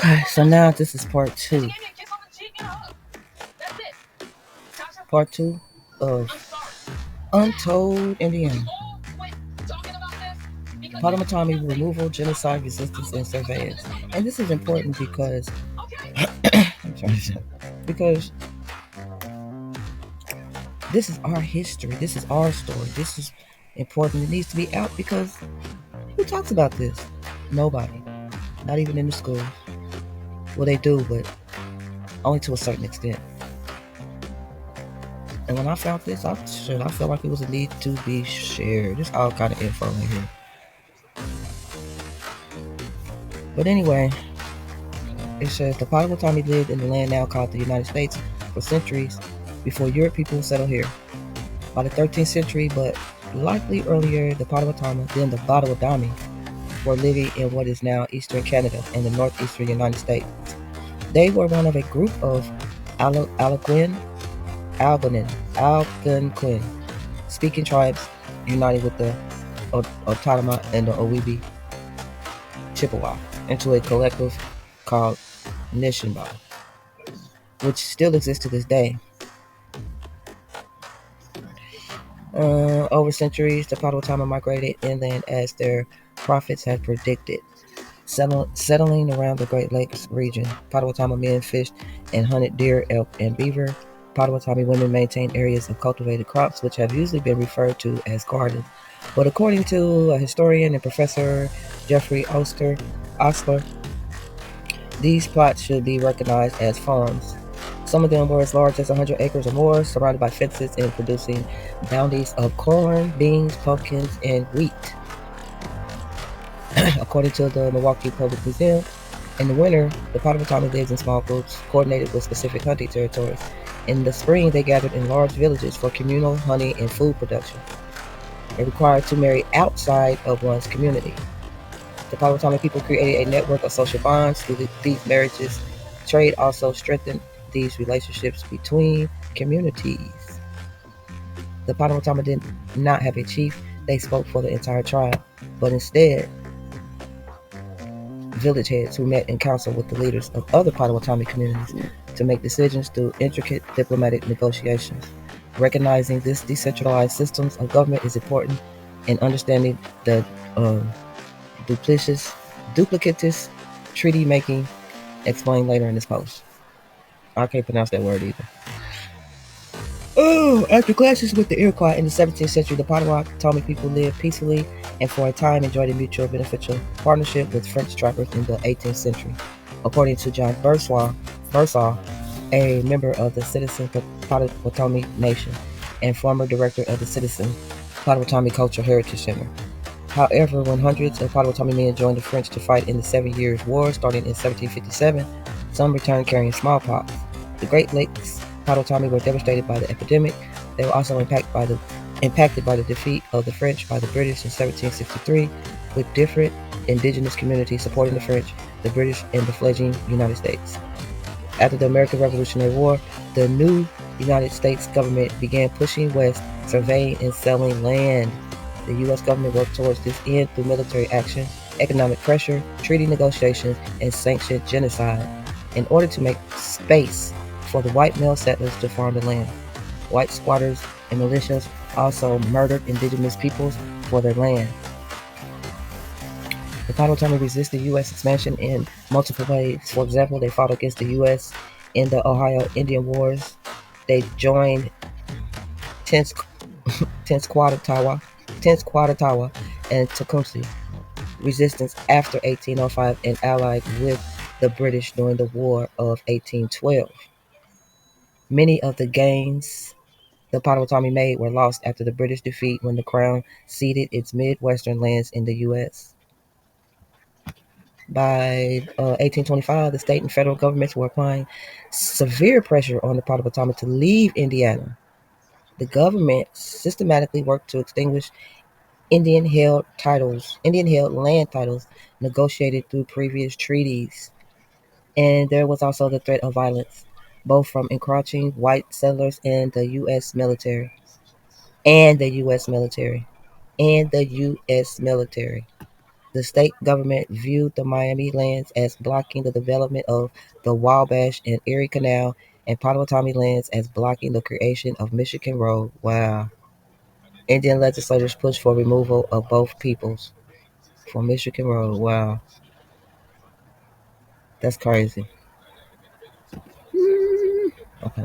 Okay, so now this is part two. Part two of Untold Indiana. Potawatomi removal, genocide, resistance, and surveillance. And this is important because because this is our history. This is our story. This is important. It needs to be out because who talks about this? Nobody. Not even in the schools. Well, they do, but only to a certain extent. And when I found this, I felt like it was a need to be shared. There's all kind of info in here. But anyway, it says the Potawatomi lived in the land now called the United States for centuries before Europe people settled here. By the 13th century, but likely earlier, the Potawatomi, then the Potawatomi, were living in what is now eastern Canada and the northeastern United States. They were one of a group of Algonquin speaking tribes united with the Ottoman and the Owebi Chippewa into a collective called Nishinba, which still exists to this day. Over centuries, the Potawatomi migrated inland as their prophets had predicted, settling around the Great Lakes region. Potawatomi men fished and hunted deer, elk, and beaver. Potawatomi women maintained areas of cultivated crops, which have usually been referred to as gardens. But according to a historian and Professor Jeffrey Osler, these plots should be recognized as farms. Some of them were as large as 100 acres or more, surrounded by fences and producing bounties of corn, beans, pumpkins, and wheat. According to the Milwaukee Public Museum, in the winter, the Potawatomi lived in small groups coordinated with specific hunting territories. In the spring, they gathered in large villages for communal hunting and food production. They were required to marry outside of one's community. The Potawatomi people created a network of social bonds through these marriages. Trade also strengthened these relationships between communities. The Potawatomi did not have a chief. They spoke for the entire tribe, but instead, village heads who met in council with the leaders of other Potawatomi communities to make decisions through intricate diplomatic negotiations. Recognizing this decentralized systems of government is important in understanding the duplicitous treaty making explained later in this post. I can't pronounce that word either. After clashes with the Iroquois in the 17th century, the Potawatomi people lived peacefully and for a time enjoyed a mutual beneficial partnership with French trappers in the 18th century. According to John Bursaw, a member of the Citizen Potawatomi Nation and former director of the Citizen Potawatomi Cultural Heritage Center. However, when hundreds of Potawatomi men joined the French to fight in the 7 Years' War starting in 1757, some returned carrying smallpox. The Great Lakes Potawatomi were devastated by the epidemic. They were also impacted by the defeat of the French by the British in 1763, with different indigenous communities supporting the French, the British, and the fledgling United States. After the American Revolutionary War, the new United States government began pushing west, surveying and selling land. The U.S. government worked towards this end through military action, economic pressure, treaty negotiations, and sanctioned genocide in order to make space for the white male settlers to farm the land. White squatters and militias also murdered indigenous peoples for their land. The Potawatomi resisted U.S. expansion in multiple ways. For example, they fought against the U.S. in the Ohio Indian Wars. They joined Tenskwatawa and Tecumseh resistance after 1805 and allied with the British during the War of 1812. Many of the gains the Potawatomi made were lost after the British defeat when the Crown ceded its Midwestern lands in the U.S. By 1825, the state and federal governments were applying severe pressure on the Potawatomi to leave Indiana. The government systematically worked to extinguish Indian-held land titles negotiated through previous treaties. And there was also the threat of violence, both from encroaching white settlers and the U.S. military. And the U.S. military. The state government viewed the Miami lands as blocking the development of the Wabash and Erie Canal, and Potawatomi lands as blocking the creation of Michigan Road. Wow. Indian legislators pushed for removal of both peoples for Michigan Road. Wow. That's crazy. Okay,